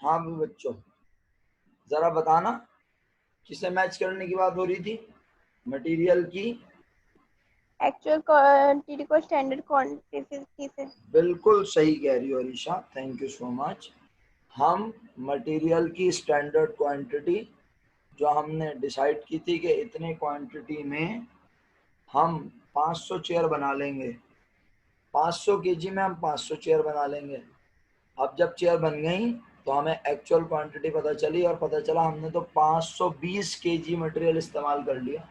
हाँ भी बच्चों, जरा बताना किसे मैच करने की बात हो रही थी? मटेरियल की। एक्चुअल क्वांटिटी को स्टैंडर्ड क्वांटिटी से। बिल्कुल सही कह रही हो Arisha, thank you so much. हम मटेरियल की स्टैंडर्ड क्वांटिटी जो हमने डिसाइड की थी कि इतने क्वांटिटी में हम 500 चेयर बना लेंगे, 500 केजी में हम 500 चेयर बना लेंगे। अब जब चेयर बन गई तो हमें एक्चुअल क्वांटिटी पता चली और पता चला हमने तो 520 केजी मटेरियल इस्तेमाल कर लिया।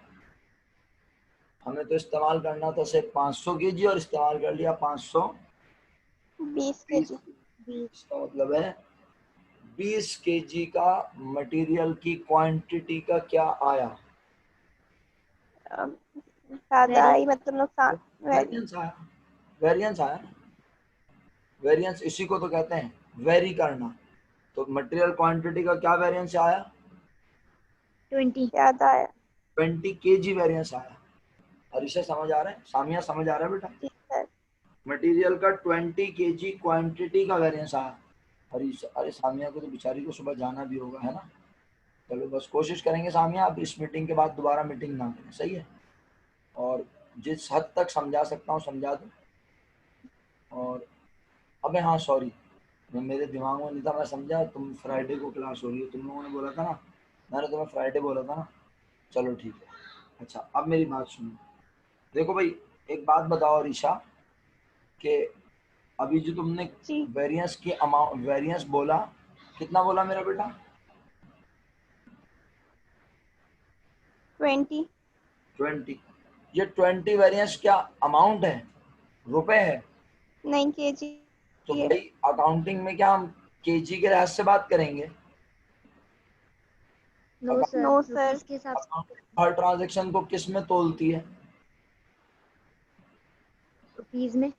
हमें तो इस्तेमाल करना था सिर्फ 500 केजी और इस्तेमाल कर लिया 20 520। केजी। इसका मतलब है 20 केजी का मटेरियल की क्वांटिटी का क्या आया? ज्यादा ही मतलब नुकसान। वेरी। वेरिएंस आया। वेरिएंस आया। वेरिएंस इसी को तो कहते हैं वेरी करना। तो मटेरियल क्वांटिटी का क्या वेरिएंस आया? 20। ज्यादा है। 20 केजी वेरिएंस आया। और इसे समझ आ रहा है? सामिया समझ आ रहा है बेटा? जी सर। मटेरियल का 20 केजी क्वांटिटी का वेरिएंस आया। अरे सामिया को तो बेचारी को सुबह जाना भी होगा, है ना? चलो बस कोशिश करेंगे सामिया, आप इस मीटिंग के बाद दोबारा मीटिंग ना करें, सही है? और जिस हद तक समझा सकता हूँ समझा दूँ। और अबे हाँ सॉरी, मैं मेरे दिमाग में नहीं था, मैं समझा तुम फ्राइडे को क्लास हो रही है, तुम लोगों ने बोला था ना, मैंने तुम्हें फ्राइडे बोला था ना। चलो ठीक है। अच्छा अब मेरी बात सुनो। देखो भाई, एक बात बताओ रीशा, कि अभी जो तुमने जी। वेरिएंस की अमाउंट वेरिएंस बोला, कितना बोला मेरा बेटा? 20। 20। ये 20 वेरिएंस क्या अमाउंट है, रुपए है? नहीं, केजी तो है। भाई अकाउंटिंग में क्या हम केजी के लिहाज से बात करेंगे? No sir, no sir. Rupees के हिसाब से। अकाउंटिंग हर ट्रांजेक्शन को किस में तोलती है? रुपीस में।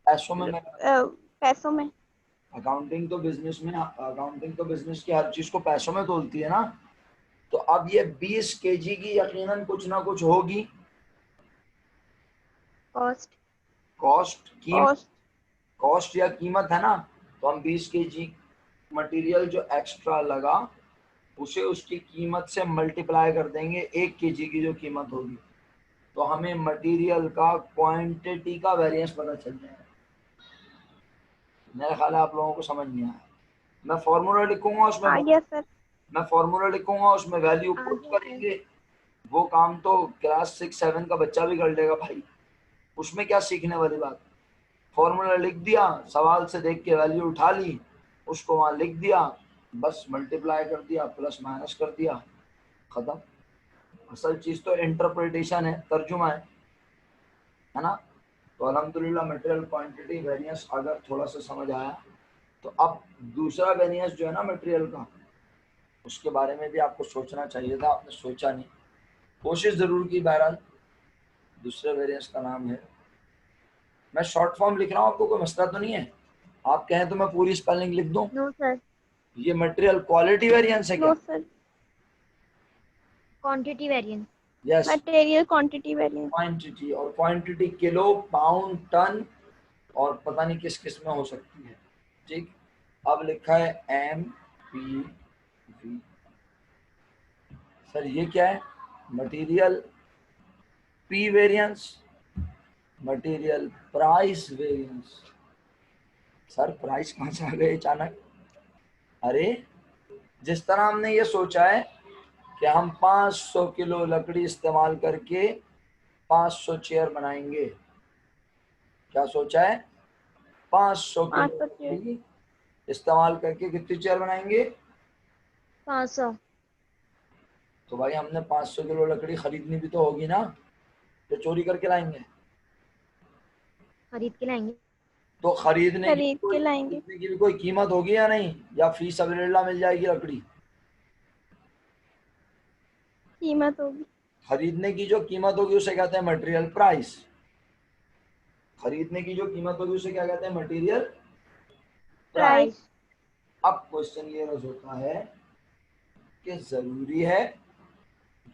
पैसों में मेरा। पैसों में। अकाउंटिंग तो बिजनेस की हर चीज को पैसों में तोलती है ना। तो अब ये 20 केजी की यकीनन कुछ ना कुछ होगी कॉस्ट। कॉस्ट, कीमत। कॉस्ट। कॉस्ट या कीमत है ना। तो हम 20 केजी मटेरियल जो एक्स्ट्रा लगा उसे उसकी कीमत से मल्टीप्लाई कर देंगे 1 केजी की जो कीमत होगी। तो हमें मटेरियल का क्वांटिटी का वेरिएंस पता चल जाएगा। मेरा ख्याल है आप लोगों को समझ नहीं आया। मैं फॉर्मूला लिखूंगा उसमें आ गया सर। मैं फॉर्मूला लिखूंगा उसमें वैल्यू आ पुट गया सर। करेंगे। वो काम तो क्लास 6-7 का बच्चा भी कर लेगा भाई, उसमें क्या सीखने वाली बात। फॉर्मूला लिख दिया, सवाल से देख के वैल्यू उठा ली, उसको वहां लिख दिया, बस मल्टीप्लाई कर दिया, प्लस माइनस कर दिया, खत्म। असल चीज तो इंटरप्रिटेशन है, तर्जुमा है ना? तो अल्हम्दुलिल्लाह मटेरियल क्वांटिटी वेरिएंस अगर थोड़ा सा समझ आया, तो अब दूसरा वेरिएंस जो है ना मटेरियल का, उसके बारे में भी आपको सोचना चाहिए था, आपने सोचा नहीं। कोशिश जरूर की बहरहाल। दूसरे वेरिएंस का नाम है, मैं शॉर्ट फॉर्म लिख रहा हूँ, आपको कोई मसला तो नहीं है? आप कहें तो मैं पूरी स्पेलिंग लिख दूं। No sir. ये मटेरियल क्वालिटी वेरिएंस है नो क्या? Sir. Quantity variance. Yes. Material quantity variance. Quantity, और क्वांटिटी किलो, पाउंड, टन और पता नहीं किस किस में हो सकती है। ठीक। अब लिखा है एम पी वी। सर ये क्या है? Material P variance, material price variance. Sir price कहाँ से आ गए अचानक? अरे जिस तरह हमने ये सोचा है कि हम 500 किलो लकड़ी इस्तेमाल करके 500 चेयर बनाएंगे। क्या सोचा है? 500 किलो 500 लकड़ी इस्तेमाल करके कितनी चेयर बनाएंगे? 500। तो भाई हमने 500 किलो लकड़ी खरीदनी भी तो होगी ना, तो चोरी करके लाएंगे? खरीद के लाएंगे। तो खरीद के लाएंगे। खरीदने की भी कोई कीमत होगी या नहीं, या फी सबिलिल्लाह मिल जाएगी लकड़ी? कीमत होगी। खरीदने की जो कीमत होगी उसे कहते हैं मटेरियल प्राइस। खरीदने की जो कीमत होगी उसे क्या कहते हैं? Material price. प्राइस। प्राइस। अब क्वेश्चन ये रस होता है कि जरूरी है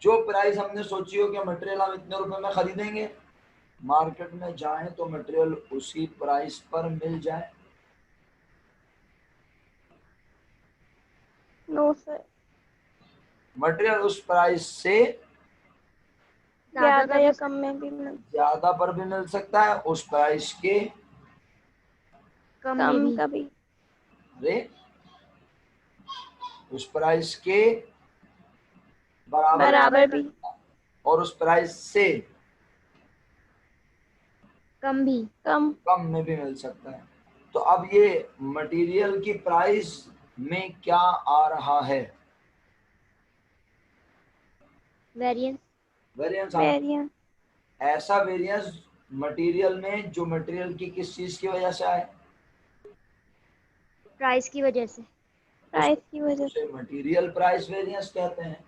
जो प्राइस हमने सोची हो कि मटेरियल हम इतने रुपए में खरीदेंगे, मार्केट में जाएं तो मटेरियल उसी प्राइस पर मिल जाए? नो सर, मटेरियल उस प्राइस से ज्यादा ज्यादा का या भी कम में भी मिल, ज्यादा पर भी मिल सकता है, उस प्राइस के कम में कम भी। का भी, अरे उस प्राइस के बराबर बराबर का भी, और उस प्राइस से कम भी। कम, कम में भी मिल सकता है। तो अब ये मटेरियल की प्राइस में क्या आ रहा है? वेरिएंस। वेरिएंस आ रहा वेरिएंस, है। ऐसा वेरिएंस मटेरियल में जो मटेरियल की किस चीज की वजह से आए, प्राइस की वजह से। प्राइस की वजह से। उसे मटेरियल प्राइस वेरिएंस कहते हैं।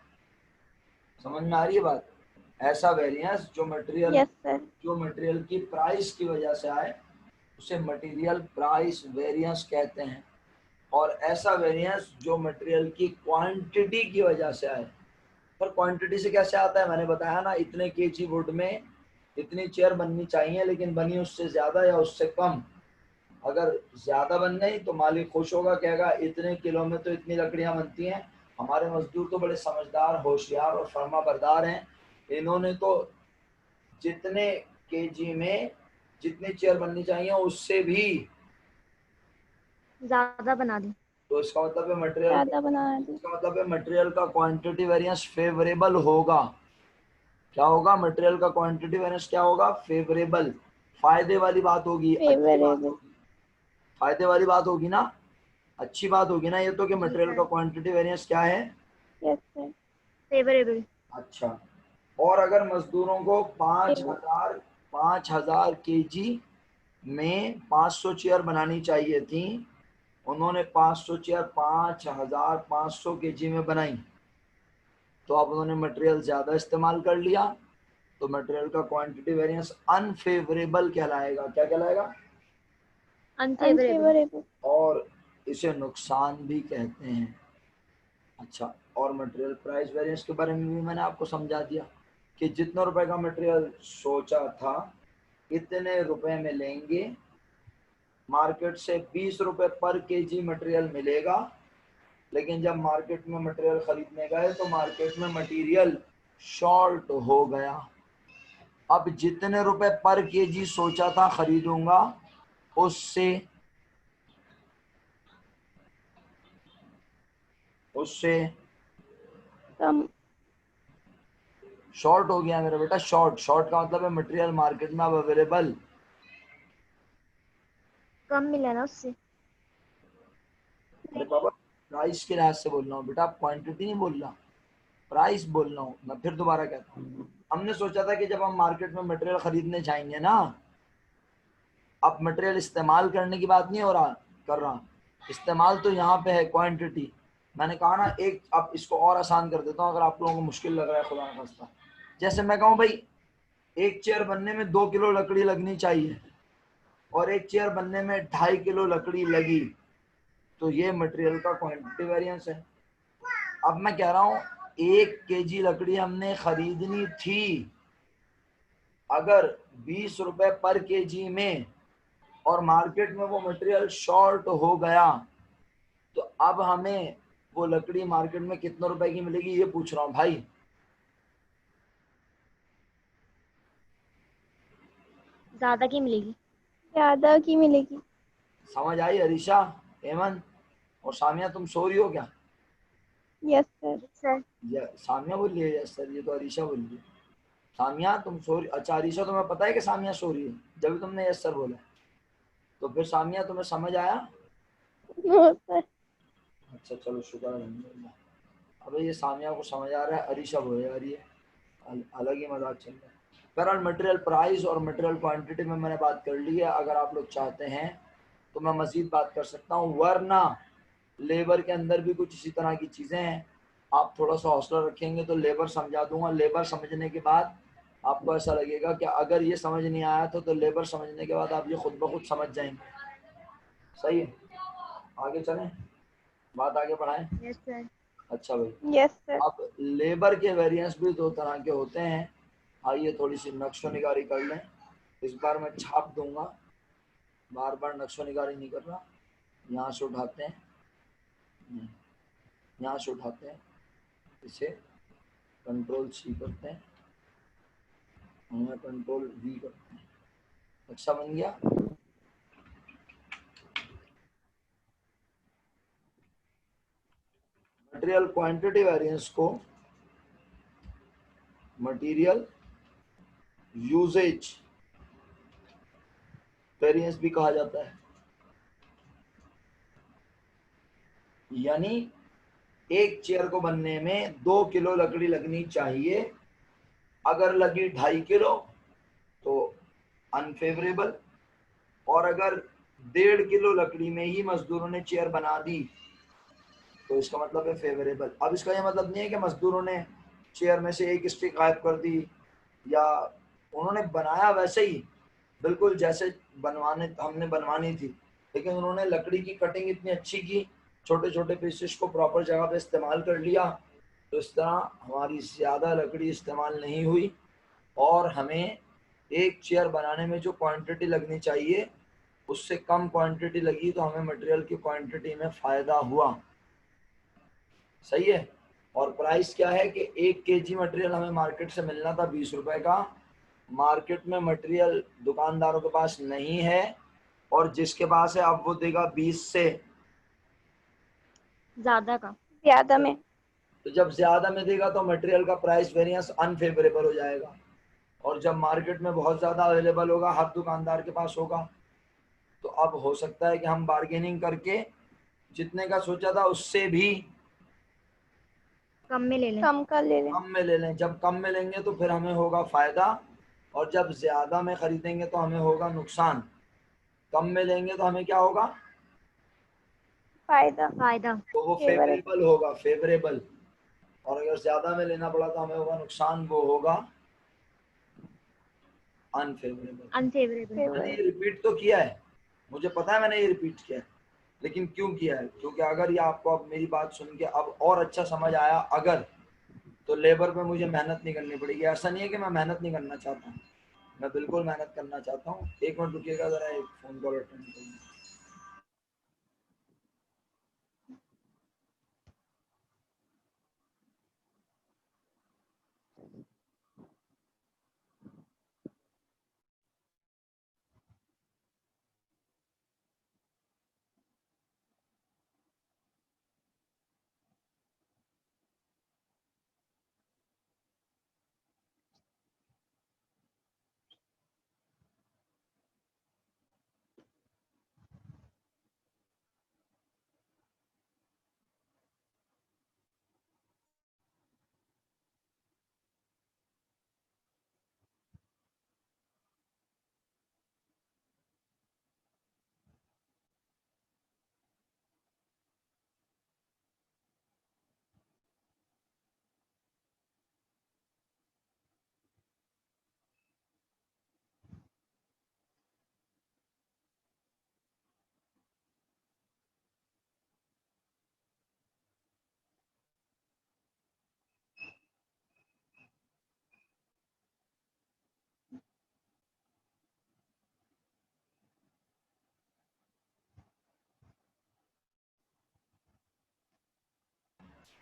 समझ में आ रही है बात? ऐसा वेरिएंस यस सर, जो मटेरियल की प्राइस की वजह से आए उसे मटेरियल प्राइस वेरिएंस कहते हैं। और ऐसा वेरिएंस जो मटेरियल की क्वांटिटी की वजह से आए। पर क्वांटिटी से कैसे आता है? मैंने बताया ना, इतने केजी वुड में इतनी चेयर बननी चाहिए, लेकिन बनी उससे ज्यादा या उससे कम। अगर ज्यादा बन गई तो मालिक खुश होगा, कहेगा इतने किलो में तो इतनी लकड़ियां बनती हैं। हमारे मजदूर तो बड़े समझदार, होशियार और फर्मा बरदार हैं, इन्होंने तो जितने केजी में जितनी चेयर बननी चाहिए उससे भी। ज्यादा बना दी। तो इसका मतलब है मटेरियल ज्यादा बना दी, इसका मतलब है मटेरियल का क्वांटिटी वेरिएंस फेवरेबल होगा। क्या होगा? मटेरियल का क्वांटिटी वेरिएंस क्या होगा? फेवरेबल। फायदे वाली बात होगी, अच्छी बात फेवरेबल, होगी। फायदे वाली बात होगी ना, अच्छी बात होगी ना ये तो, कि जी मटेरियल सर। का क्वांटिटी वेरिएंस क्या है? Yes sir, favourable. अच्छा। और अगर मजदूरों को फेवर, 5,000 केजी में 500 चेयर बनानी चाहिए थी, उन्होंने 500 चेयर 5,500 केजी में बनाई, तो अब उन्होंने मटेरियल ज्यादा इस्तेमाल कर लिया, तो मटेरियल का क्वांटिटी वेरिएंस अनफेवरेबल कहलाएगा। क्या कहलाएगा? अनफेवरेबल। अनफेवरेबल, और इसे नुकसान भी कहते हैं। अच्छा, और मटेरियल प्राइस वेरिएंस के बारे में भी मैंने आपको समझा दिया कि जितने रुपए का मटेरियल सोचा था इतने रुपए में लेंगे, मार्केट से 20 रुपए पर केजी मटेरियल मिलेगा, लेकिन जब मार्केट में मटेरियल खरीदने गए तो मार्केट में मटेरियल शॉर्ट हो गया। अब जितने रुपए पर केजी सोचा था खरीदूंगा उससे उससे कम, शॉर्ट हो गया मेरा बेटा। शॉर्ट शॉर्ट का मतलब है मटेरियल मार्केट में अब अवेलेबल। कम मिला ना उससे। अरे बाबा, प्राइस के लिहाज से बोल रहा हूँ बेटा, क्वांटिटी नहीं बोल रहा, प्राइस बोल रहा हूँ। मैं फिर दोबारा कहता हूँ, हमने सोचा था कि जब हम मार्केट में मटेरियल खरीदने जाएंगे ना, अब मटेरियल इस्तेमाल करने की बात नहीं हो रहा कर रहा, इस्तेमाल तो यहाँ पे है, क्वांटिटी। मैंने कहा ना, एक अब इसको और आसान कर देता हूँ अगर आप लोगों को मुश्किल लग रहा है, खुदा ना खास्ता। जैसे मैं कहूँ भाई, एक चेयर बनने में 2 किलो लकड़ी लगनी चाहिए और एक चेयर बनने में 2.5 किलो लकड़ी लगी, तो ये मटेरियल का क्वांटिटी वेरिएंस है। अब मैं कह रहा हूँ 1 केजी लकड़ी हमने खरीदनी थी, अगर 20 रुपए पर केजी में, और मार्केट में वो मटेरियल शॉर्ट हो गया, तो अब हमें वो लकड़ी मार्केट में कितने रुपए की मिलेगी ये पूछ रहा हूँ भाई। ज्यादा की मिलेगी। ज्यादा की मिलेगी। समझ आई अरीशा, हेमंत और सामिया? तुम सो रही हो क्या? Yes sir, sir. या सामिया बोल रही है या सर? ये तो अरीशा बोल रही है। सामिया तुम सो रही? अच्छा अरीशा, तुम्हें पता है कि सामिया सो रही है, जब तुमने यस सर बोला। तो फिर सामिया तुम्हें समझ आया? नो सर, अच्छा चलो, शुक्र अल्हम्दुलिल्लाह। अबे ये सामिया को समझ आ रहा है, अरीशा बोले यार ये अलग ही मजाक चल रहा है। बहरहाल मटेरियल प्राइस और मटेरियल क्वांटिटी में मैंने बात कर ली है। अगर आप लोग चाहते हैं तो मैं मजीद बात कर सकता हूँ, वरना लेबर के अंदर भी कुछ इसी तरह की चीज़ें हैं। आप थोड़ा सा हौसला रखेंगे तो लेबर समझा दूंगा। लेबर समझने के बाद आपको ऐसा लगेगा कि अगर ये समझ नहीं आया तो लेबर समझने के बाद आप ये खुद ब खुद समझ जाएंगे। सही है, आगे चलें, बात आगे बढ़ाएं। Yes sir. अच्छा भाई, यस सर, अब लेबर के वेरिएंस भी 2 तरह के होते हैं। आइए थोड़ी सी नक्शो निगारी कर लें। इस बार मैं छाप दूंगा, बार बार नक्शो निगारी नहीं कर रहा। यहाँ से उठाते हैं, यहाँ से उठाते हैं, इसे कंट्रोल सी करते हैं, हमें कंट्रोल वी करते हैं। अच्छा बन गया। मटेरियल क्वांटिटी वेरिएंस को मटेरियल यूजेज वेरिएंस भी कहा जाता है। यानी एक चेयर को बनने में 2 किलो लकड़ी लगनी चाहिए, अगर लगी 2.5 किलो तो अनफेवरेबल, और अगर 1.5 किलो लकड़ी में ही मजदूरों ने चेयर बना दी तो इसका मतलब है फेवरेबल। अब इसका ये मतलब नहीं है कि मजदूरों ने चेयर में से एक स्टिक गायब कर दी, या उन्होंने बनाया वैसे ही बिल्कुल जैसे बनवाने हमने बनवानी थी, लेकिन उन्होंने लकड़ी की कटिंग इतनी अच्छी की, छोटे छोटे पीसेस को प्रॉपर जगह पे इस्तेमाल कर लिया, तो इस तरह हमारी ज़्यादा लकड़ी इस्तेमाल नहीं हुई, और हमें एक चेयर बनाने में जो क्वांटिटी लगनी चाहिए उससे कम क्वांटिटी लगी, तो हमें मटेरियल की क्वांटिटी में फ़ायदा हुआ। सही है। और प्राइस क्या है कि 1 kg मटेरियल हमें मार्केट से मिलना था 20 रुपए का, मार्केट में मटेरियल दुकानदारों के पास नहीं है, और जिसके पास है अब वो देगा 20 से ज्यादा का। ज्यादा में। तो जब ज्यादा में देगा तो मटेरियल का प्राइस वेरिएंस अनफेवरेबल हो जाएगा, और जब मार्केट में बहुत ज्यादा अवेलेबल होगा, हर दुकानदार के पास होगा, तो अब हो सकता है कि हम बार्गेनिंग करके जितने का सोचा था उससे भी कम में ले लें। कम का ले लें। कम में ले लें। जब कम में लेंगे तो फिर हमें होगा फायदा, और जब ज्यादा में खरीदेंगे तो हमें होगा नुकसान। कम में लेंगे तो हमें क्या होगा, फायदा। फायदा। तो वो फेवरेट। फेवरेबल होगा, फेवरेबल। और अगर ज्यादा में लेना पड़ा तो हमें होगा नुकसान, वो होगा अनफेवरेबल। अनफेवरेबल। मैंने फेवरेट। ये रिपीट तो किया है, मुझे पता है मैंने ये रिपीट किया है, लेकिन क्यों किया है, क्योंकि अगर ये आपको अब मेरी बात सुन के अब और अच्छा समझ आया अगर, तो लेबर पे मुझे मेहनत नहीं करनी पड़ेगी। ऐसा नहीं है कि मैं मेहनत नहीं करना चाहता हूँ, मैं बिल्कुल मेहनत करना चाहता हूँ। 1 मिनट रुकिएगा, जरा एक फोन कॉल अटेंड करूँ।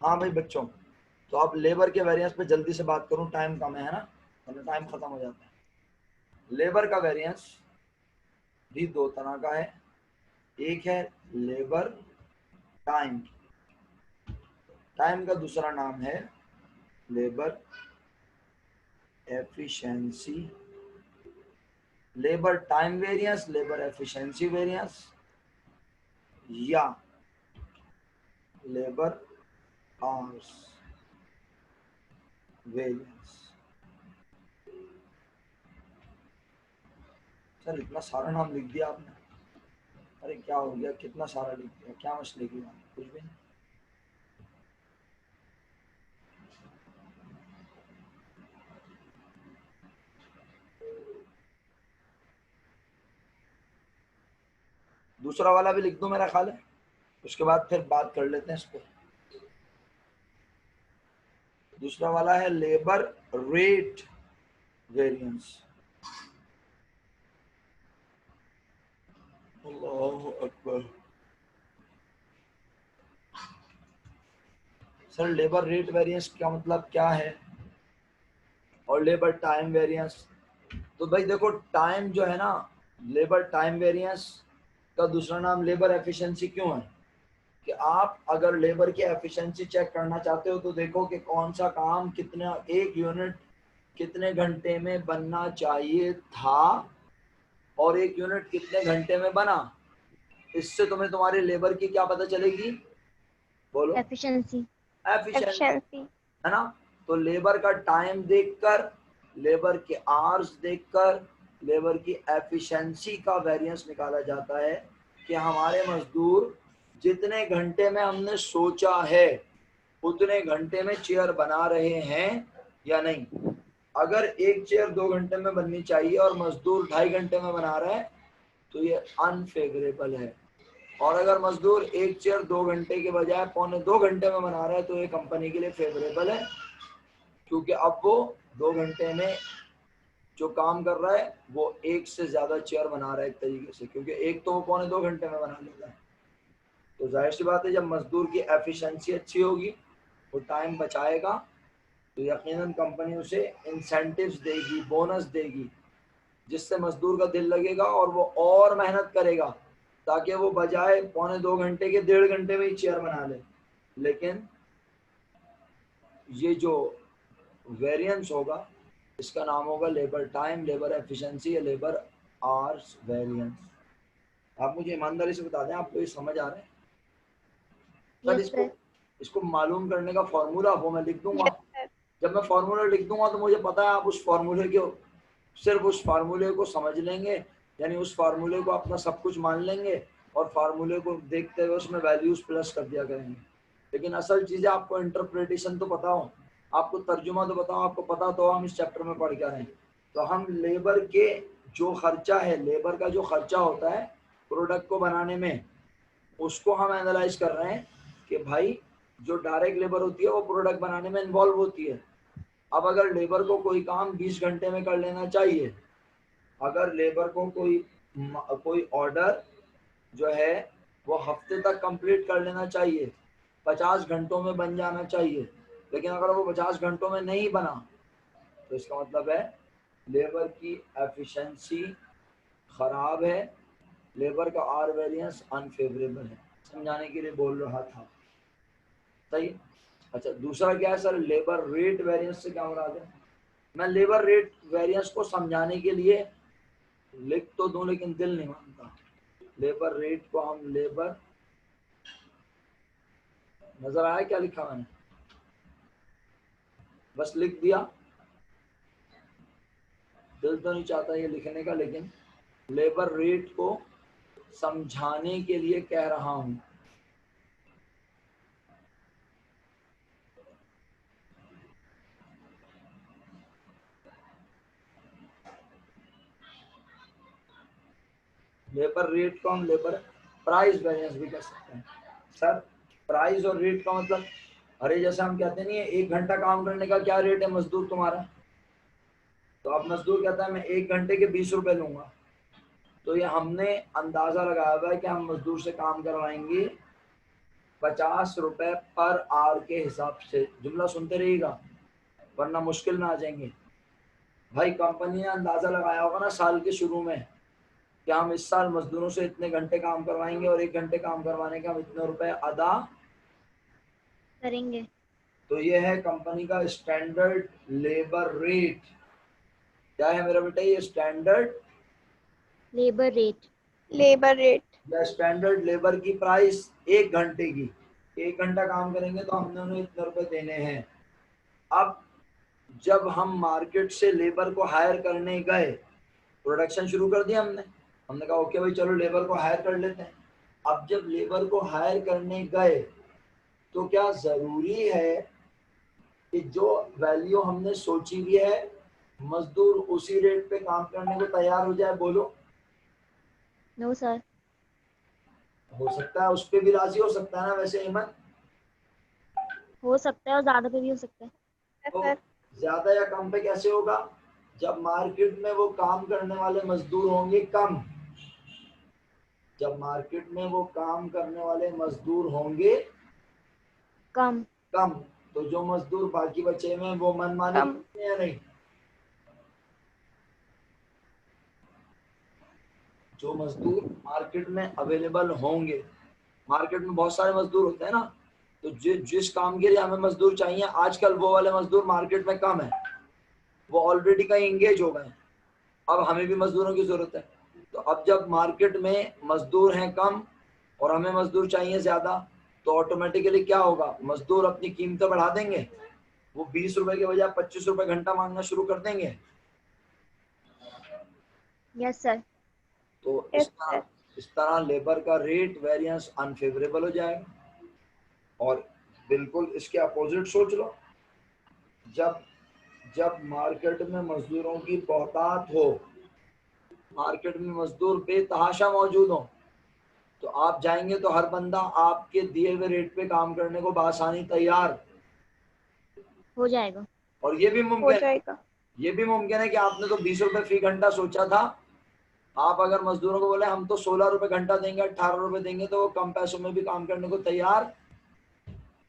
हाँ भाई बच्चों, तो अब लेबर के वेरिएंस पे जल्दी से बात करूँ, टाइम कम है ना, वरना टाइम खत्म हो जाता है। लेबर का वेरिएंस भी 2 तरह का है, एक है लेबर टाइम, टाइम का दूसरा नाम है labour efficiency. Labour time variance, labour efficiency variance, या लेबर आवर्स वेरिएंस। सर इतना सारा नाम लिख दिया आपने, अरे क्या हो गया, कितना सारा लिख दिया, क्या मसले की बात, कुछ भी नहीं। दूसरा वाला भी लिख दो मेरा ख्याल है, उसके बाद फिर बात कर लेते हैं इस पर। दूसरा वाला है लेबर रेट वेरिएंस। अल्लाह अकबर। सर लेबर रेट वेरिएंस का मतलब क्या है और लेबर टाइम वेरिएंस? तो भाई देखो, टाइम जो है ना, लेबर टाइम वेरिएंस का दूसरा नाम लेबर एफिशिएंसी क्यों है कि आप अगर लेबर की एफिशिएंसी चेक करना चाहते हो तो देखो कि कौन सा काम कितना, एक यूनिट कितने घंटे में बनना चाहिए था और एक यूनिट कितने घंटे में बना। इससे तुम्हें तुम्हारी लेबर की क्या पता चलेगी, बोलो? एफिशिएंसी। Efficiency, efficiency. है ना? तो लेबर का टाइम देखकर, लेबर के आवर्स देखकर लेबर की एफिशिएंसी का वेरिएंस निकाला जाता है कि हमारे मजदूर जितने घंटे में हमने सोचा है उतने घंटे में चेयर बना रहे हैं या नहीं। अगर एक चेयर 2 घंटे में बननी चाहिए और मजदूर 2.5 घंटे में बना रहा है तो ये अनफेवरेबल है। और अगर मजदूर एक चेयर 2 घंटे के बजाय 1.25 घंटे में बना रहा है तो ये कंपनी के लिए फेवरेबल है, क्योंकि अब वो 2 घंटे में जो काम कर रहा है वो एक से ज्यादा चेयर बना रहा है एक तरीके से, क्योंकि एक तो वो 1.25 घंटे में बना लेता है। तो जाहिर सी बात है जब मजदूर की एफिशिएंसी अच्छी होगी, वो टाइम बचाएगा, तो यकीनन कंपनी उसे इंसेंटिव्स देगी, बोनस देगी, जिससे मजदूर का दिल लगेगा और वो और मेहनत करेगा ताकि वो बजाय 1.25 घंटे के 1.5 घंटे में ही चेयर बना ले। लेकिन ये जो वेरिएंस होगा इसका नाम होगा लेबर टाइम, लेबर एफिशिएंसी या लेबर आवर्स वेरिएंस। आप मुझे ईमानदारी से बता दें, आपको ये समझ आ रहा है? सर यस इसको सर। इसको मालूम करने का फॉर्मूला वो मैं लिख दूंगा। Yes sir. जब मैं फार्मूला लिख दूंगा तो मुझे पता है आप उस फार्मूले के, सिर्फ उस फार्मूले को समझ लेंगे, यानी उस फार्मूले को अपना सब कुछ मान लेंगे और फार्मूले को देखते हुए उसमें वैल्यूज प्लस कर दिया करेंगे। लेकिन असल चीज़ें आपको इंटरप्रिटेशन तो पता हो, आपको तर्जुमा तो बताओ, आपको पता तो हम इस चैप्टर में पढ़ क्या रहे हैं। तो हम लेबर के जो खर्चा है, लेबर का जो खर्चा होता है प्रोडक्ट को बनाने में, उसको हम एनालाइज कर रहे हैं कि भाई जो डायरेक्ट लेबर होती है वो प्रोडक्ट बनाने में इन्वॉल्व होती है। अब अगर लेबर को कोई काम 20 घंटे में कर लेना चाहिए, अगर लेबर को कोई ऑर्डर जो है वो हफ्ते तक कंप्लीट कर लेना चाहिए, 50 घंटों में बन जाना चाहिए, लेकिन अगर वो 50 घंटों में नहीं बना तो इसका मतलब है लेबर की एफिशिएंसी खराब है, लेबर का आर वेरिएंस अनफेवरेबल है। समझाने के लिए बोल रहा था, सही? अच्छा, दूसरा क्या है सर, लेबर रेट वेरिएंस से क्या मुराद है? मैं लेबर रेट वेरिएंस को समझाने के लिए लिख तो दूं लेकिन दिल नहीं मानता। लेबर रेट को हम लेबर, नजर आया क्या लिखा मैंने? बस लिख दिया, दिल तो नहीं चाहता ये लिखने का, लेकिन लेबर रेट को समझाने के लिए कह रहा हूं। लेबर रेट को हम लेबर प्राइस वेरिएंस भी कह सकते हैं। सर प्राइस और रेट का मतलब, अरे जैसे हम कहते नहीं है 1 घंटा काम करने का क्या रेट है मजदूर तुम्हारा, तो अब मजदूर कहता है मैं 1 घंटे के 20 रुपए लूंगा, तो ये हमने अंदाजा लगाया हुआ है कि हम मजदूर से काम करवाएंगे 50 रुपए पर आवर के हिसाब से। जुमला सुनते रहिएगा वरना मुश्किल में आ जाएंगे। भाई कंपनी ने अंदाजा लगाया होगा ना साल के शुरू में कि हम इस साल मजदूरों से इतने घंटे काम करवाएंगे और 1 घंटे काम करवाने के हम इतने रुपए अदा करेंगे। तो ये है कंपनी का स्टैंडर्ड लेबर रेट। क्या है मेरा बेटा? ये standard labour rate. Labour rate. या स्टैंडर्ड लेबर की प्राइस 1 घंटे की। 1 घंटा काम करेंगे तो हमने उन्हें इतने रुपए देने हैं। अब जब हम मार्केट से लेबर को हायर करने गए, प्रोडक्शन शुरू कर दिया हमने, हमने कहा ओके भाई चलो लेबर को हायर कर लेते हैं। अब जब लेबर को हायर करने गए तो क्या जरूरी है कि जो वैल्यू हमने सोची हुई है मजदूर उसी रेट पे काम करने को तैयार हो जाए? बोलो। No sir. हो सकता है उस पे भी राजी हो सकता है ना वैसे ईमान? हो सकता है और ज्यादा पे भी हो सकता है। यस तो सर। ज्यादा या कम पे कैसे होगा? जब मार्केट में वो काम करने वाले मजदूर होंगे कम, जब मार्केट में वो काम करने वाले मजदूर होंगे कम। कम, तो जो मजदूर बाकी बचे हुए हैं वो मनमानी कम। करते हैं या नहीं? जो मजदूर मार्केट में अवेलेबल होंगे, मार्केट में बहुत सारे मजदूर होते हैं ना, तो जिस काम के लिए हमें मजदूर चाहिए आजकल वो वाले मजदूर मार्केट में कम है, वो ऑलरेडी कहीं इंगेज हो गए हैं, अब हमें भी मजदूरों की जरूरत है। तो अब जब मार्केट में मजदूर हैं कम और हमें मजदूर चाहिए ज्यादा, तो ऑटोमेटिकली क्या होगा, मजदूर अपनी कीमतें बढ़ा देंगे, वो 20 रुपए के बजाय 25 रुपए घंटा मांगना शुरू कर देंगे। Yes sir. तो यस सर। इस तरह लेबर का रेट वेरिएंस अनफेवरेबल हो जाएगा। और बिल्कुल इसके अपोजिट सोच लो, जब जब मार्केट में मजदूरों की बहुतात हो, मार्केट में मजदूर बेतहाशा मौजूद हो, तो आप जाएंगे तो हर बंदा आपके दिए हुए रेट पे काम करने को बआसानी तैयार। हो जाएगा। और ये भी हो मुमकिन है, जाएगा। ये भी मुमकिन है कि आपने तो 20 रुपए फी घंटा सोचा था, आप अगर मजदूरों को बोले हम तो 16 रुपए घंटा देंगे, 18 रुपए देंगे, तो वो कम पैसों में भी काम करने को तैयार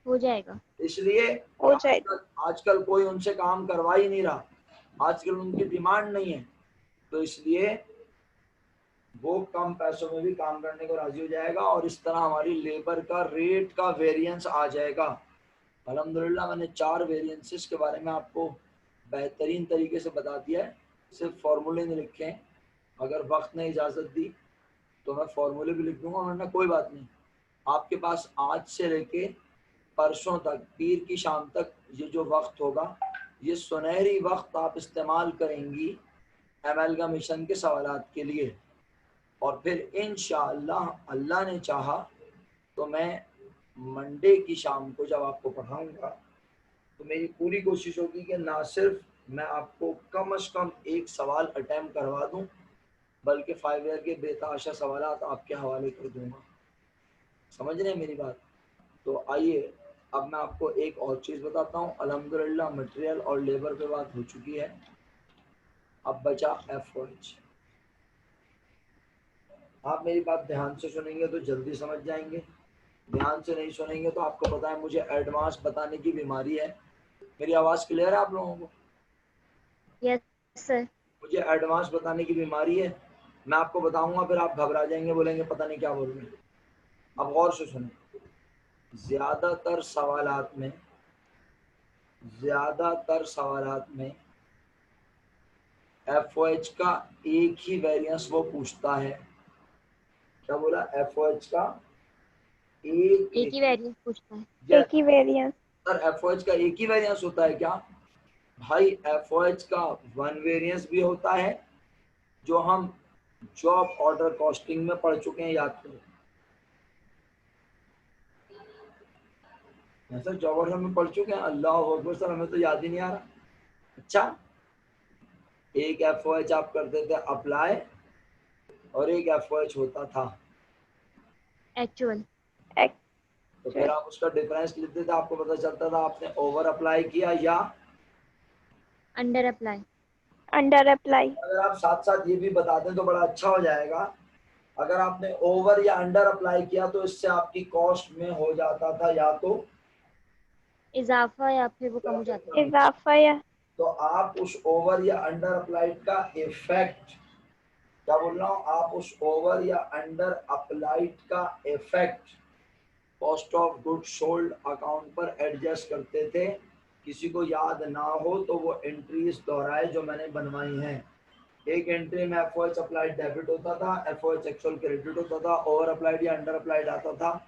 हो जाएगा। इसलिए हो जाएगा। आजकल कोई उनसे काम करवा ही नहीं रहा, आजकल उनकी डिमांड नहीं है, तो इसलिए वो कम पैसों में भी काम करने को राजी हो जाएगा और इस तरह हमारी लेबर का रेट का वेरिएंस आ जाएगा। अल्हम्दुलिल्लाह मैंने 4 वेरिएंसेस के बारे में आपको बेहतरीन तरीके से बता दिया है, सिर्फ फॉर्मूले नहीं लिखे हैं, अगर वक्त ने इजाज़त दी तो मैं फॉर्मूले भी लिख दूंगा, वरना कोई बात नहीं, आपके पास आज से लेके परसों तक, पीर की शाम तक ये जो वक्त होगा, ये सुनहरी वक्त आप इस्तेमाल करेंगी एमएलगमेशन के सवालात के लिए। और फिर इंशाअल्लाह अल्लाह ने चाहा तो मैं मंडे की शाम को जब आपको पढ़ाऊंगा तो मेरी पूरी कोशिश होगी कि ना सिर्फ मैं आपको कम से कम एक सवाल अटेम्प्ट करवा दूं, बल्कि 5 ईयर के बेतहाशा सवालात आपके हवाले कर दूंगा। समझ रहे हैं मेरी बात? तो आइए अब मैं आपको एक और चीज़ बताता हूँ। अल्हम्दुलिल्लाह मटेरियल और लेबर पे बात हो चुकी है, अब बचा एफओएच। आप मेरी बात ध्यान से सुनेंगे तो जल्दी समझ जाएंगे, ध्यान से नहीं सुनेंगे तो आपको पता है मुझे एडवांस बताने की बीमारी है। मेरी आवाज़ क्लियर है आप लोगों को? Yes sir. मुझे एडवांस बताने की बीमारी है, मैं आपको बताऊंगा फिर आप घबरा जाएंगे, बोलेंगे पता नहीं क्या बोल रहे हैं। अब गौर से सुने, ज्यादातर सवालात में एफओएच का एक ही वेरिएंस वो पूछता है। क्या बोला? एफओएच का एक ही वेरिएंस पूछता है। एक ही वेरिएंस। सर एफओएच का एक ही वेरिएंस होता है क्या? भाई एफओएच का 1 वेरिएंस भी होता है, जो हम जॉब ऑर्डर कॉस्टिंग में पढ़ चुके हैं, याद करो। सर जॉब ऑर्डर में पढ़ चुके हैं, अल्लाह अकबर सर, हमें तो याद ही नहीं आ रहा। अच्छा, एक एफओएच आप करते थे अप्लाई और एक एफओएच होता था एक्चुअल। तो फिर आप उसका डिफरेंस लेते थे, आपको पता चलता था आपने ओवर अप्लाई किया या अंडर अप्लाई। Under apply. अगर आप साथ साथ ये भी बता दें तो बड़ा अच्छा हो जाएगा। अगर आपने ओवर या अंडर अप्लाई किया तो इससे आपकी कॉस्ट में हो जाता था या तो इजाफा या फिर वो कम हो जाता है। इजाफा या। तो आप उस ओवर या अंडर अप्लाइड का इफेक्ट, क्या बोल रहा हूँ, आप उस ओवर या अंडर अप्लाइड का effect cost of good sold account पर एडजस्ट करते थे। किसी को याद ना हो तो वो एंट्रीज दोहराए जो मैंने बनवाई हैं। एक एंट्री में एफओएच अप्लाइड डेबिट होता था, एफओएच एक्चुअल क्रेडिट होता था, ओवर अप्लाइड या अंडर अप्लाइड आता था।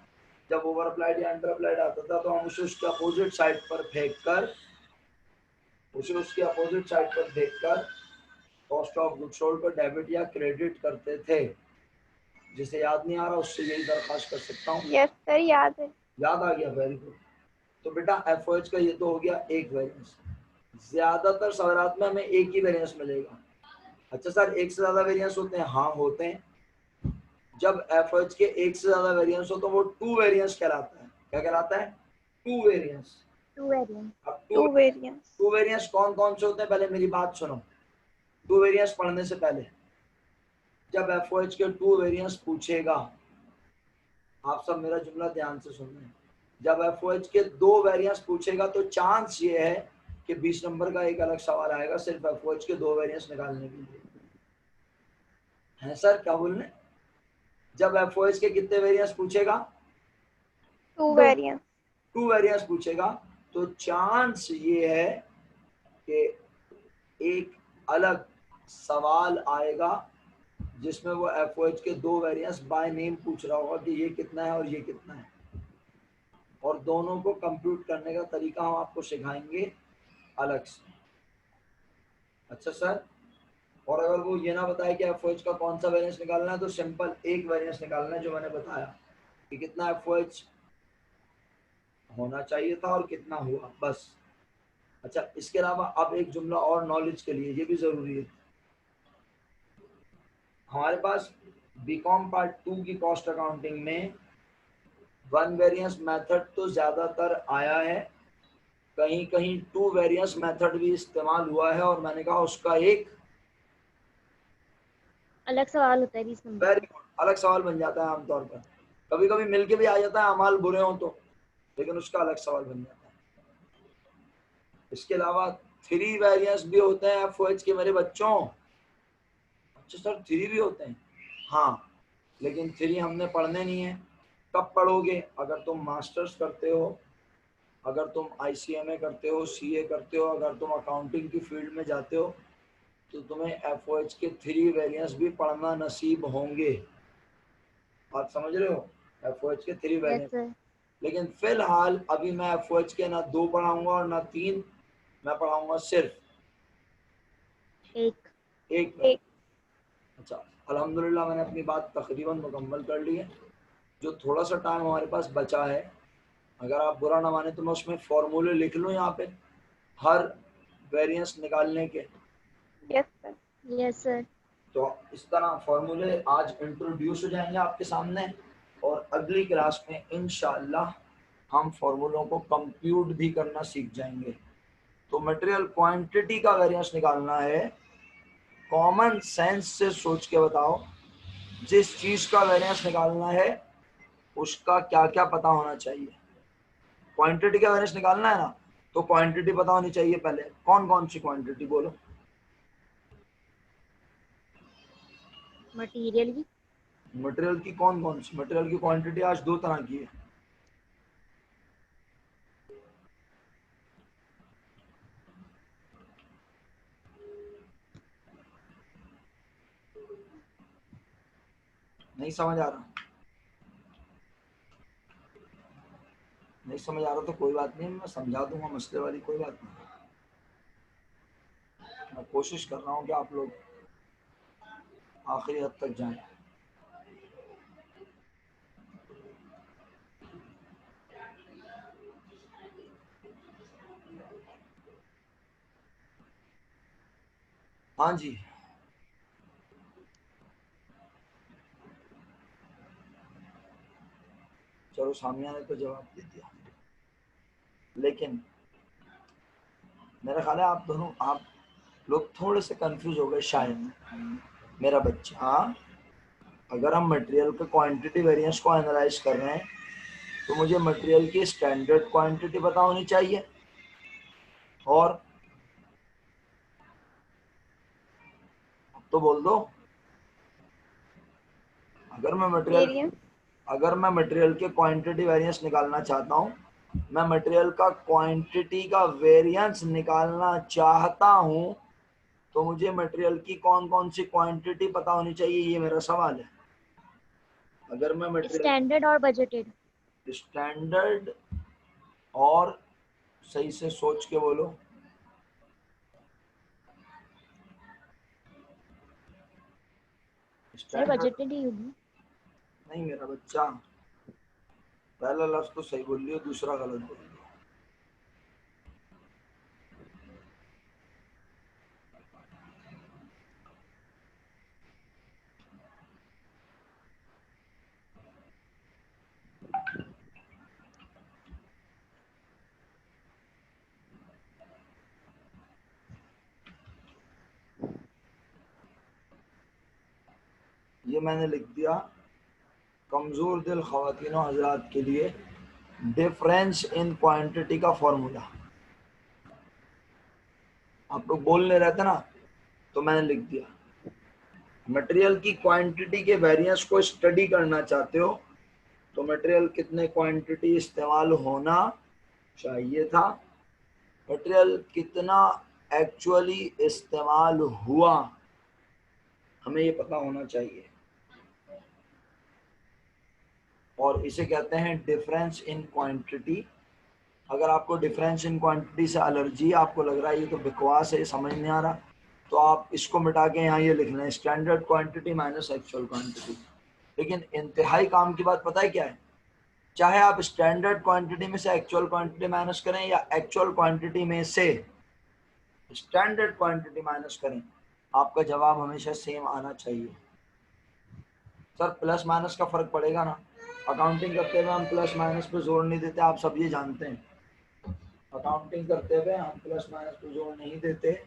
जब ओवर अप्लाइड या अंडर अप्लाइड आता था तो हम उसे उसके अपोजिट साइड पर फेंक कर कॉस्ट ऑफ गुड सोल्ड को डेबिट या क्रेडिट करते थे। जिसे याद नहीं आ रहा उससे यही दरखास्त कर सकता हूँ। यस सर, याद है। याद आ गया, वेरी गुड। तो बेटा एफओएच का ये तो हो गया एक वेरिएंस। ज्यादातर सवालात में हमें एक ही वेरिएंस मिलेगा। अच्छा सर एक से ज्यादा वेरिएंस होते हैं? हाँ होते हैं। जब एफओएच के एक से ज्यादा वेरिएंस हो तो वो 2 वेरिएंस कहलाता है। क्या कहलाता है? 2 वेरिएंस। To variance. अब 2 वेरिएंस। 2 वेरिएंस कौन कौन से होते हैं, पहले मेरी बात सुनो। 2 वेरिएंस पढ़ने से पहले, जब एफओएच के 2 वेरिएंस पूछेगा, आप सब मेरा जुमला ध्यान से सुन रहे हैं, जब एफओएच के 2 वेरिएंस पूछेगा तो चांस ये है कि 20 नंबर का एक अलग सवाल आएगा सिर्फ एफओएच के 2 वेरिएंस निकालने के लिए। है सर, क्या बोलने? जब एफओएच के कितने वेरिएंस पूछेगा? 2 variance. 2 वेरिएंस पूछेगा तो चांस ये है कि एक अलग सवाल आएगा जिसमें वो एफओएच के 2 वेरिएंस बाय नेम पूछ रहा होगा कि ये कितना है और ये कितना है, और दोनों को कंप्यूट करने का तरीका हम आपको सिखाएंगे अलग से। अच्छा सर, और अगर वो ये ना बताए कि एफओएच का कौन सा वेरिएंस निकालना है तो सिंपल एक वेरिएंस निकालना है जो मैंने बताया कि कितना एफओएच होना चाहिए था और कितना हुआ, बस। अच्छा, इसके अलावा अब एक जुमला और नॉलेज के लिए, ये भी जरूरी है। हमारे पास बीकॉम पार्ट 2 की कॉस्ट अकाउंटिंग में वन वेरिएंस मेथड तो ज्यादातर आया है, कहीं कहीं 2 वेरिएंस मेथड भी इस्तेमाल हुआ है, और मैंने कहा उसका एक अलग सवाल होता है 20 नंबर वेरी का। गुड अलग सवाल बन जाता है आमतौर पर। कभी कभी मिलके भी आ जाता है अमाल बुरे हो तो, लेकिन उसका अलग सवाल बन जाता है। इसके अलावा 3 वेरिएंस भी होते हैं एफओएच के मेरे बच्चों। अच्छा सर, 3 भी होते हैं? हाँ, लेकिन 3 हमने पढ़ने नहीं है। कब पढ़ोगे? अगर तुम मास्टर्स करते हो, अगर तुम आईसीएमए करते हो, सीए करते हो, अगर तुम अकाउंटिंग की फील्ड में जाते हो तो तुम्हें एफओएच के 3 वेरिएंस भी पढ़ना नसीब होंगे। आप समझ रहे हो? एफओएच के 3 यस वेरिएंस। सर। लेकिन फिलहाल अभी मैं एफओएच के ना 2 पढ़ाऊंगा और ना 3, मैं पढ़ाऊंगा सिर्फ एक। एक। एक। अच्छा, अल्हम्दुलिल्लाह मैंने अपनी बात तकरीबन मुकम्मल कर ली है। जो थोड़ा सा टाइम हमारे पास बचा है, अगर आप बुरा ना माने तो मैं उसमें फॉर्मूले लिख लूँ यहाँ पे हर वेरिएंस निकालने के। Yes, sir. Yes sir. तो इस तरह फॉर्मूले आज इंट्रोड्यूस हो जाएंगे आपके सामने, और अगली क्लास में इंशाअल्लाह हम फॉर्मूलों को कंप्यूट भी करना सीख जाएंगे। तो मटेरियल क्वांटिटी का वेरिएंस निकालना है, कॉमन सेंस से सोच के बताओ। जिस चीज का वेरिएंस निकालना है उसका क्या क्या पता होना चाहिए। क्वांटिटी का वेरिएंस निकालना है ना, तो क्वांटिटी पता होनी चाहिए पहले। कौन कौन सी क्वांटिटी बोलो? मटेरियल की। मटेरियल की कौन कौन सी? मटेरियल की क्वांटिटी आज 2 तरह की है। नहीं समझ आ रहा? नहीं समझ आ रहा तो कोई बात नहीं, मैं समझा दूंगा, मसले वाली कोई बात नहीं। मैं कोशिश कर रहा हूँ कि आप लोग आखिरी हद तक जाएं। हाँ जी, चलो सामिया ने तो जवाब दे दिया, लेकिन मेरा ख्याल है आप लोग थोड़े से कंफ्यूज हो गए शायद। मेरा बच्चा, हाँ, अगर हम मटेरियल के क्वांटिटी वेरिएंस को एनालाइज कर रहे हैं तो मुझे मटेरियल की स्टैंडर्ड क्वांटिटी पता होनी चाहिए, और तो बोल दो, अगर मैं मटेरियल Variance. अगर मैं मटेरियल के क्वांटिटी वेरिएंस निकालना चाहता हूँ, मैं मटेरियल का क्वांटिटी का वेरिएंस निकालना चाहता हूँ, तो मुझे मटेरियल की कौन कौन सी क्वांटिटी पता होनी चाहिए, ये मेरा सवाल है। अगर मैं मटेरियल स्टैंडर्ड और बजटेड। स्टैंडर्ड और, सही से सोच के बोलो, सर स्टैंडर्ड बजटेड ही होगी। नहीं मेरा बच्चा, पहला लफ्ज तो सही बोल रही हो, दूसरा गलत बोल रही हो। ये मैंने लिख दिया कमजोर दिल ख्वातीन हजरात के लिए डिफरेंस इन क्वांटिटी का फॉर्मूला। आप लोग बोलने रहते ना, तो मैंने लिख दिया। मटेरियल की क्वांटिटी के वेरिएंस को स्टडी करना चाहते हो तो मटेरियल कितने क्वांटिटी इस्तेमाल होना चाहिए था, मटेरियल कितना एक्चुअली इस्तेमाल हुआ, हमें ये पता होना चाहिए। और इसे कहते हैं डिफरेंस इन क्वांटिटी। अगर आपको डिफरेंस इन क्वांटिटी से एलर्जी है, आपको लग रहा है ये तो बकवास है, ये समझ नहीं आ रहा, तो आप इसको मिटा के यहाँ ये लिख लें, standard quantity minus actual quantity. लेकिन इंतहाई काम की बात पता है क्या है, चाहे आप स्टैंडर्ड क्वांटिटी में से एक्चुअल क्वांटिटी माइनस करें या एक्चुअल क्वांटिटी में से स्टैंडर्ड क्वांटिटी माइनस करें, आपका जवाब हमेशा सेम आना चाहिए। सर प्लस माइनस का फर्क पड़ेगा ना, अकाउंटिंग करते हुए हम प्लस माइनस पे जोर नहीं देते, आप सब ये जानते हैं। अकाउंटिंग करते हुए हम प्लस माइनस पे जोर नहीं देते,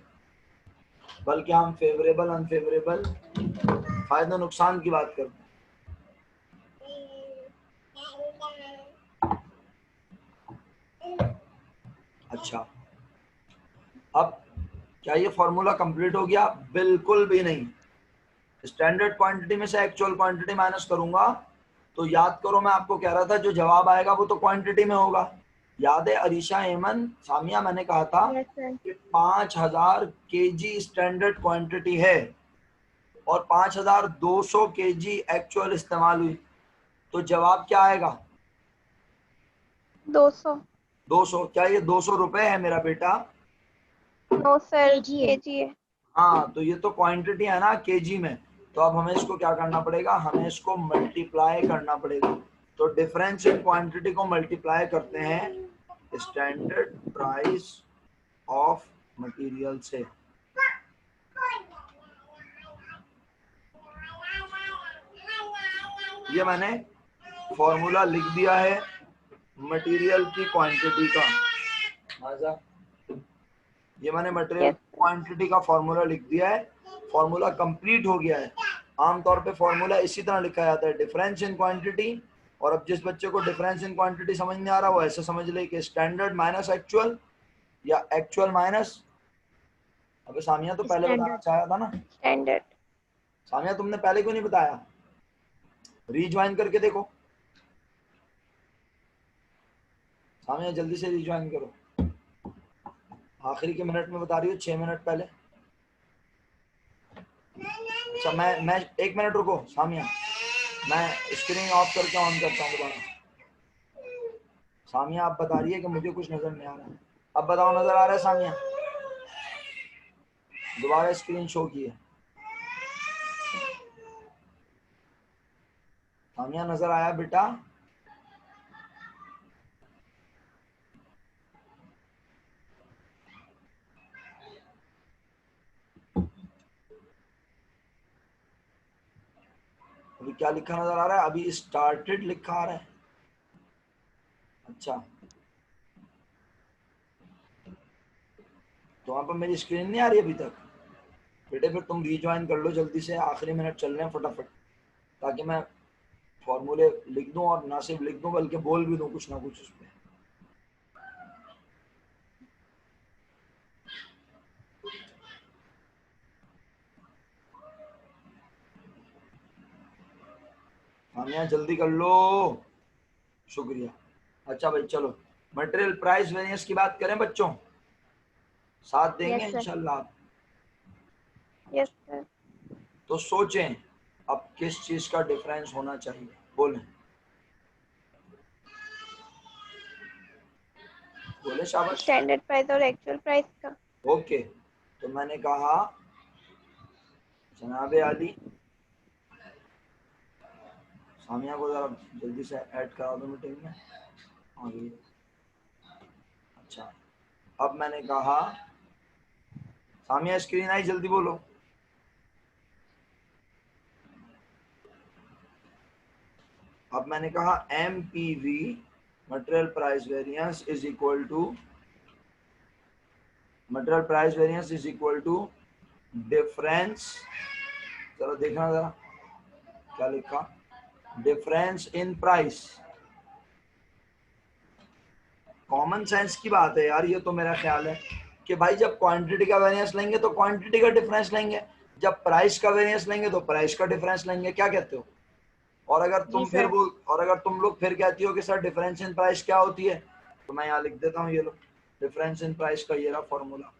बल्कि हम फेवरेबल अनफेवरेबल फायदा नुकसान की बात करते हैं। अच्छा, अब क्या ये फॉर्मूला कंप्लीट हो गया? बिल्कुल भी नहीं। स्टैंडर्ड क्वांटिटी में से एक्चुअल क्वांटिटी माइनस करूंगा तो याद करो मैं आपको कह रहा था जो जवाब आएगा वो तो क्वांटिटी में होगा। याद है अरीशा, एमन, सामिया, मैंने कहा था Yes, sir. कि 5000 केजी स्टैंडर्ड क्वांटिटी है और 5200 केजी एक्चुअल इस्तेमाल हुई, तो जवाब क्या आएगा? 200. 200। क्या ये 200 रुपए है मेरा बेटा? No, sir. kg है। kg है. हाँ, तो ये तो क्वांटिटी है ना केजी में, तो अब हमें इसको क्या करना पड़ेगा, हमें इसको मल्टीप्लाई करना पड़ेगा। तो डिफरेंस इन क्वांटिटी को मल्टीप्लाई करते हैं स्टैंडर्ड प्राइस ऑफ मटेरियल से। ये मैंने फॉर्मूला लिख दिया है मटेरियल की क्वांटिटी का। आजा, ये मैंने मटेरियल Yes, sir. क्वांटिटी का फॉर्मूला लिख दिया है। फॉर्मूला कंप्लीट हो गया है। आमतौर पे फॉर्मूला इसी तरह लिखा जाता है, डिफरेंस इन क्वांटिटी। और अब जिस बच्चे को डिफरेंस इन क्वांटिटी समझ नहीं आ रहा वो ऐसे समझ ले कि स्टैंडर्ड माइनस एक्चुअल या एक्चुअल माइनस। अबे सामिया तो पहले बताना स्टैंडर्ड। चाहा था ना। Standard. सामिया तुमने पहले क्यों नहीं बताया? रीज्वाइन करके देखो। सामिया जल्दी से रीज्वाइन करो, आखिरी के मिनट में बता रही हो, 6 मिनट पहले। अच्छा मैं 1 मिनट रुको सामिया, मैं स्क्रीन ऑफ करके ऑन करता हूँ दोबारा। सामिया आप बता रही है कि मुझे कुछ नजर नहीं आ रहा है, अब बताओ नजर आ रहा है सामिया? दोबारा स्क्रीन शो किए। सामिया नजर आया बेटा? अभी क्या लिखा नजर आ रहा है? अभी स्टार्टेड लिखा आ रहा है। अच्छा, तो वहां पर मेरी स्क्रीन नहीं आ रही अभी तक? बेटे फिर तुम रीज्वाइन कर लो जल्दी से, आखिरी मिनट चल रहे हैं फटाफट, ताकि मैं फॉर्मूले लिख दूं, और ना सिर्फ लिख दूं बल्कि बोल भी दूं कुछ ना कुछ उसमें। सामिया जल्दी कर लो, शुक्रिया। अच्छा भाई चलो, मटेरियल प्राइस वेरिएंस की बात करें बच्चों, साथ देंगे यस सर। इंशाल्लाह। Yes, sir. तो सोचें अब किस चीज का डिफरेंस होना चाहिए, बोलें बोले शाबाश। Standard price और actual price का. ओके, तो मैंने कहा जनाबे आली, सामिया को जरा जल्दी से ऐड करा दो मीटिंग में। हाँ ये अच्छा, अब मैंने कहा सामिया स्क्रीन आई, जल्दी बोलो। अब मैंने कहा MPV material price variance is equal to, material price variance is equal to difference, जरा देखना जरा क्या लिखा, difference in price common sense की बात है यार, ये तो मेरा ख्याल है कि भाई जब क्वांटिटी का वेरिएंस लेंगे तो क्वांटिटी का डिफरेंस लेंगे, जब प्राइस का वेरिएंस लेंगे तो प्राइस का डिफरेंस लेंगे। क्या कहते हो? और अगर जी तुम सर। और अगर तुम लोग फिर कहती हो कि सर डिफरेंस इन प्राइस क्या होती है, तो मैं यहाँ लिख देता हूँ, ये लो डिफरेंस इन प्राइस का ये रहा फॉर्मूला।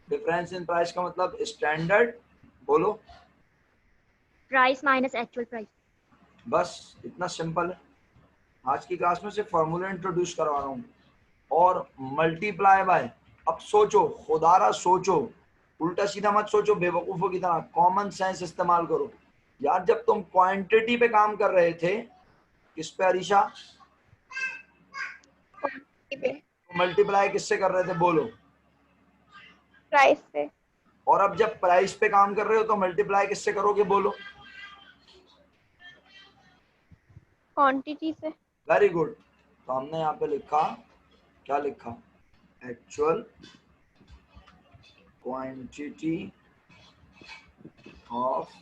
डिफरेंस इन प्राइस का मतलब स्टैंडर्ड, बोलो, प्राइस माइनस एक्चुअल प्राइस। बस इतना सिंपल है। आज की क्लास में सिर्फ फॉर्मूला इंट्रोड्यूस करवा रहा हूँ। और मल्टीप्लाई बाय, अब सोचो, खुदारा सोचो, उल्टा सीधा मत सोचो बेवकूफों की तरह, कॉमन सेंस इस्तेमाल करो यार। जब तुम क्वांटिटी पे काम कर रहे थे, किस पे अरीशा? मल्टीप्लाई किससे कर रहे थे, बोलो? प्राइस से। और अब जब प्राइस पे काम कर रहे हो तो मल्टीप्लाई किससे करोगे, बोलो? क्वांटिटी से। Very good. तो हमने यहाँ पे लिखा, क्या लिखा? Actual quantity of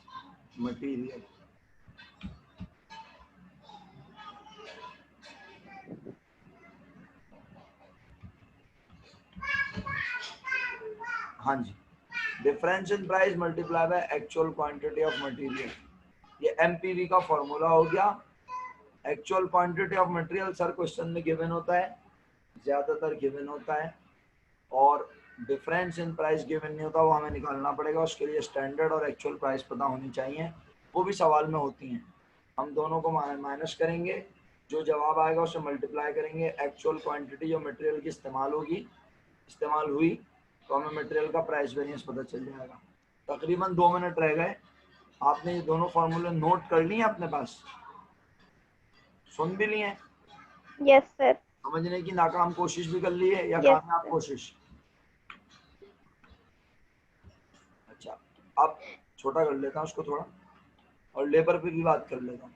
material. हाँ जी, difference in price multiply by actual quantity of material, ये एमपीवी का फॉर्मूला हो गया। Actual quantity of material sir question में गिवन होता है, ज्यादातर गिवन होता है, और डिफरेंस इन प्राइस गिवन नहीं होता, वो हमें निकालना पड़ेगा। उसके लिए स्टैंडर्ड और एक्चुअल प्राइस पता होनी चाहिए, वो भी सवाल में होती हैं। हम दोनों को माइनस करेंगे, जो जवाब आएगा उसे मल्टीप्लाई करेंगे। एक्चुअल क्वांटिटी जो मटेरियल की इस्तेमाल हुई, तो हमें मटेरियल का प्राइस वेरिएंस पता चल जाएगा। तकरीबन 2 मिनट रह गए। आपने ये दोनों फॉर्मूले नोट कर लिए अपने पास, सुन भी लिए, यस सर। समझने की नाकाम कोशिश भी कर ली है या Yes, कामयाब sir. कोशिश? अच्छा, अब छोटा कर लेता हूँ उसको थोड़ा, और लेबर पे भी बात कर लेता हूँ।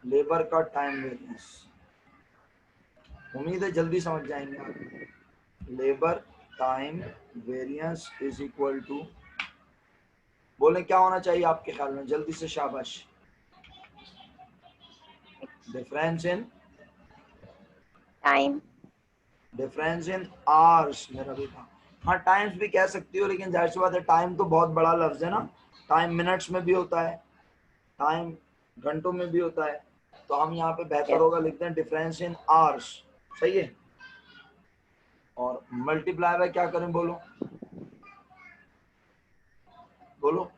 लेबर का टाइम वेरिएंस, उम्मीद है जल्दी समझ जाएंगे आप। Labour time variance is equal to, बोले क्या होना चाहिए आपके ख्याल में, जल्दी से शाबाश? Difference in time. Difference in hours, मेरा बेटा। हाँ, टाइम्स भी कह सकती हो, लेकिन जाहिर सी बात है टाइम तो बहुत बड़ा लफ्ज है ना। टाइम मिनट्स में भी होता है, टाइम घंटों में भी होता है, तो हम यहाँ पे बेहतर Yes. होगा लिखते हैं डिफरेंस इन आवर्स, सही है। और मल्टीप्लाई बाय क्या करें, बोलो बोलो?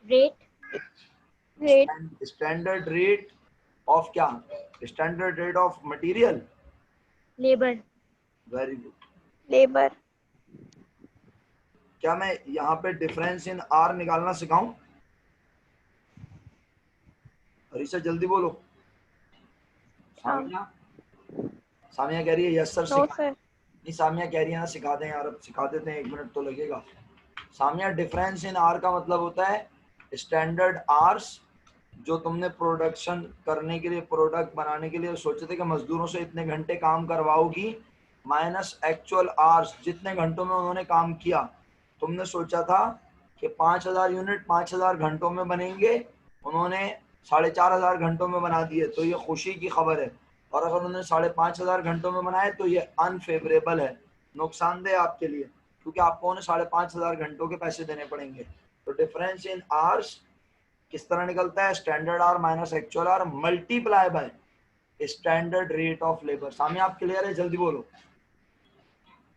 Rate. Rate. Standard rate of क्या? Standard rate of material. Labour. Very good. Labour. क्या मैं यहाँ पे डिफरेंस इन आर निकालना सिखाऊं? अरीशा जल्दी बोलो। सामिया, सामिया कह रही है यस सर नो सिखा। सर। नहीं, सामिया कह रही है ना सिखा दें यार, अब सिखा देते हैं, 1 मिनट तो लगेगा। सामिया, डिफरेंस इन आर का मतलब होता है स्टैंडर्ड आर्स, जो तुमने प्रोडक्शन करने के लिए, प्रोडक्ट बनाने के लिए सोचे थे कि मजदूरों से इतने घंटे काम करवाओगी, माइनस एक्चुअल आवर्स, जितने घंटों में उन्होंने काम किया। तुमने सोचा था कि 5000 यूनिट 5000 घंटों में बनेंगे, उन्होंने 4500 घंटों में बना दिए, तो ये खुशी की खबर है। और अगर उन्होंने 5500 घंटों में बनाए तो ये अनफेवरेबल है, नुकसानदेह आपके लिए, क्योंकि आपको उन्हें 5500 घंटों के पैसे देने पड़ेंगे। तो डिफरेंस इन आवर्स किस तरह निकलता है? Standard R minus actual R multiply by standard rate of labour. सामने आप क्लियर है? जल्दी बोलो,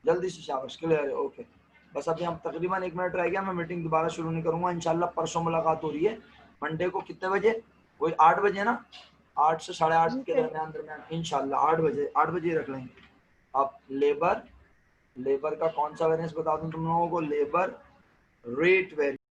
जल्दी से, शाबाश, क्लियर है, ओके। बस अभी हम तकरीबन 1 मिनट रह गया, मैं मीटिंग दोबारा शुरू नहीं करूंगा, इंशाल्लाह परसों मुलाकात हो रही है मंडे को। कितने बजे? वही 8 बजे ना, 8 से 8:30 जी के सर। दरमियान इंशाल्लाह 8 बजे रख लेंगे। अब लेबर का कौन सा वेरिएंस बता दूं तुम लोगों को? Labour rate variance.